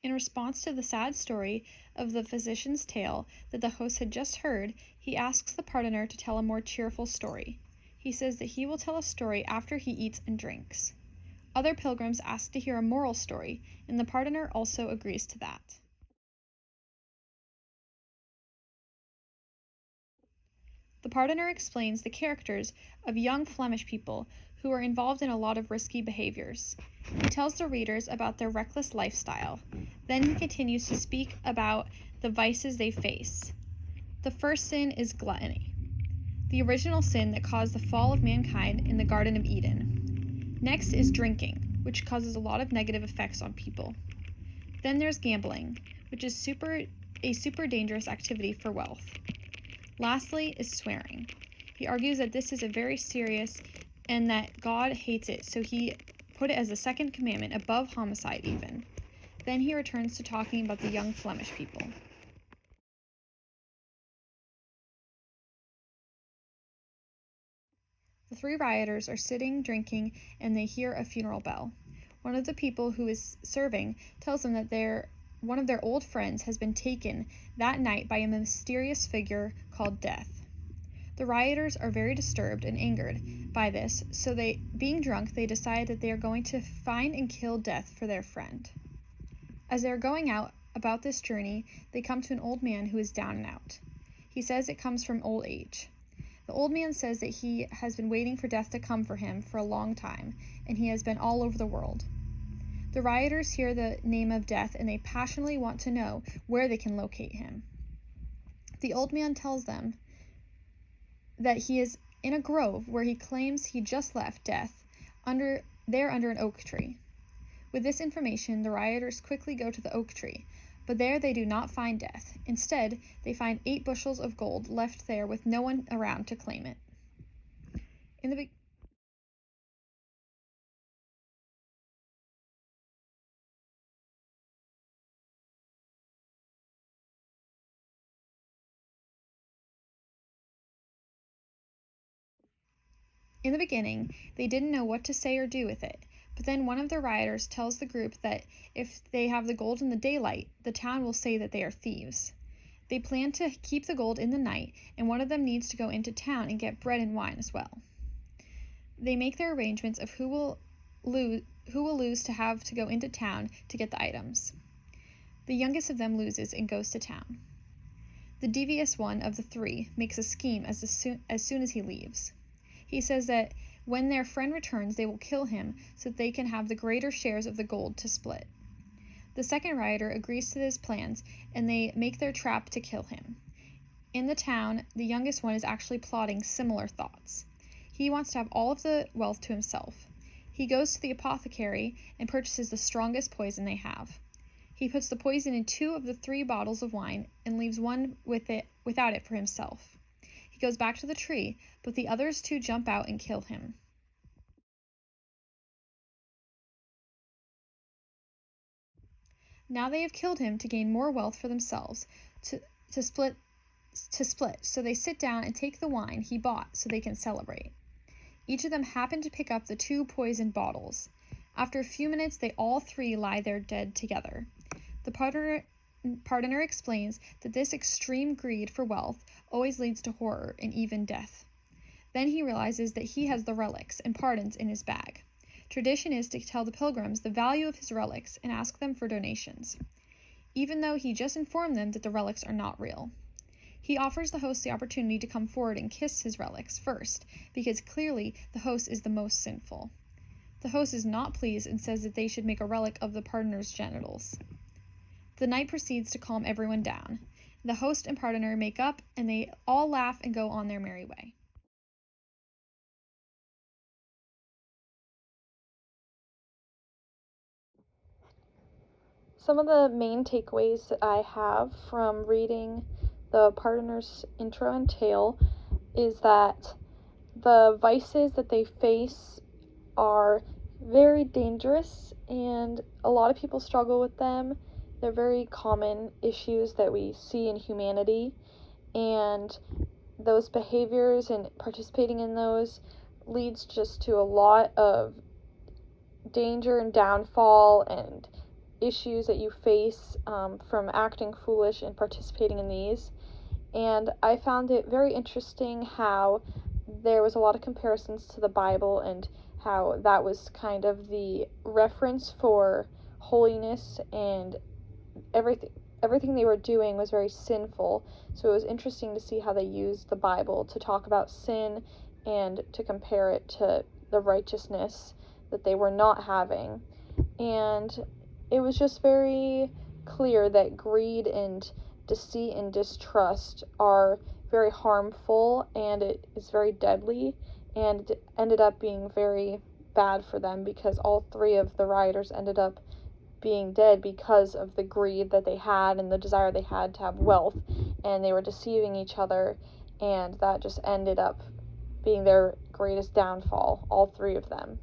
In response to the sad story of the physician's tale that the host had just heard, he asks the pardoner to tell a more cheerful story. He says that he will tell a story after he eats and drinks. Other pilgrims ask to hear a moral story, and the pardoner also agrees to that. The pardoner explains the characters of young Flemish people who are involved in a lot of risky behaviors. He tells the readers about their reckless lifestyle. Then he continues to speak about the vices they face. The first sin is gluttony, the original sin that caused the fall of mankind in the Garden of Eden. Next is drinking, which causes a lot of negative effects on people. Then there's gambling, which is a super dangerous activity for wealth. Lastly is swearing. He argues that this is a very serious and that God hates it, so he put it as the second commandment above homicide even. Then he returns to talking about the young Flemish people. The three rioters are sitting drinking and they hear a funeral bell. One of the people who is serving tells them that one of their old friends has been taken that night by a mysterious figure called Death. The rioters are very disturbed and angered by this, so being drunk, they decide that they are going to find and kill Death for their friend. As they are going out about this journey, they come to an old man who is down and out. He says it comes from old age. The old man says that he has been waiting for Death to come for him for a long time, and he has been all over the world. The rioters hear the name of Death, and they passionately want to know where they can locate him. The old man tells them that he is in a grove where he claims he just left Death under an oak tree. With this information, the rioters quickly go to the oak tree, but there they do not find Death. Instead, they find 8 bushels of gold left there with no one around to claim it. In the beginning, they didn't know what to say or do with it, but then one of the rioters tells the group that if they have the gold in the daylight, the town will say that they are thieves. They plan to keep the gold in the night, and one of them needs to go into town and get bread and wine as well. They make their arrangements of who will lose to have to go into town to get the items. The youngest of them loses and goes to town. The devious one of the 3 makes a scheme as soon as he leaves. He says that when their friend returns, they will kill him so that they can have the greater shares of the gold to split. The second rioter agrees to his plans, and they make their trap to kill him. In the town, the youngest one is actually plotting similar thoughts. He wants to have all of the wealth to himself. He goes to the apothecary and purchases the strongest poison they have. He puts the poison in 2 of the 3 bottles of wine and leaves one without it for himself. He goes back to the tree, but the others 2 jump out and kill him. Now they have killed him to gain more wealth for themselves, to split, so they sit down and take the wine he bought so they can celebrate. Each of them happen to pick up the 2 poisoned bottles. After a few minutes, they all 3 lie there dead together. The pardoner explains that this extreme greed for wealth always leads to horror and even death. Then he realizes that he has the relics and pardons in his bag. Tradition is to tell the pilgrims the value of his relics and ask them for donations, even though he just informed them that the relics are not real. He offers the host the opportunity to come forward and kiss his relics first, because clearly the host is the most sinful. The host is not pleased and says that they should make a relic of the pardoner's genitals. The night proceeds to calm everyone down. The host and pardoner make up, and they all laugh and go on their merry way. Some of the main takeaways that I have from reading the pardoner's intro and tale is that the vices that they face are very dangerous and a lot of people struggle with them. They're very common issues that we see in humanity, and those behaviors and participating in those leads just to a lot of danger and downfall and issues that you face from acting foolish and participating in these. And I found it very interesting how there was a lot of comparisons to the Bible and how that was kind of the reference for holiness, and everything they were doing was very sinful. So it was interesting to see how they used the Bible to talk about sin and to compare it to the righteousness that they were not having. And it was just very clear that greed and deceit and distrust are very harmful, and it is very deadly, and it ended up being very bad for them because all three of the rioters ended up being dead because of the greed that they had and the desire they had to have wealth, and they were deceiving each other, and that just ended up being their greatest downfall, all three of them.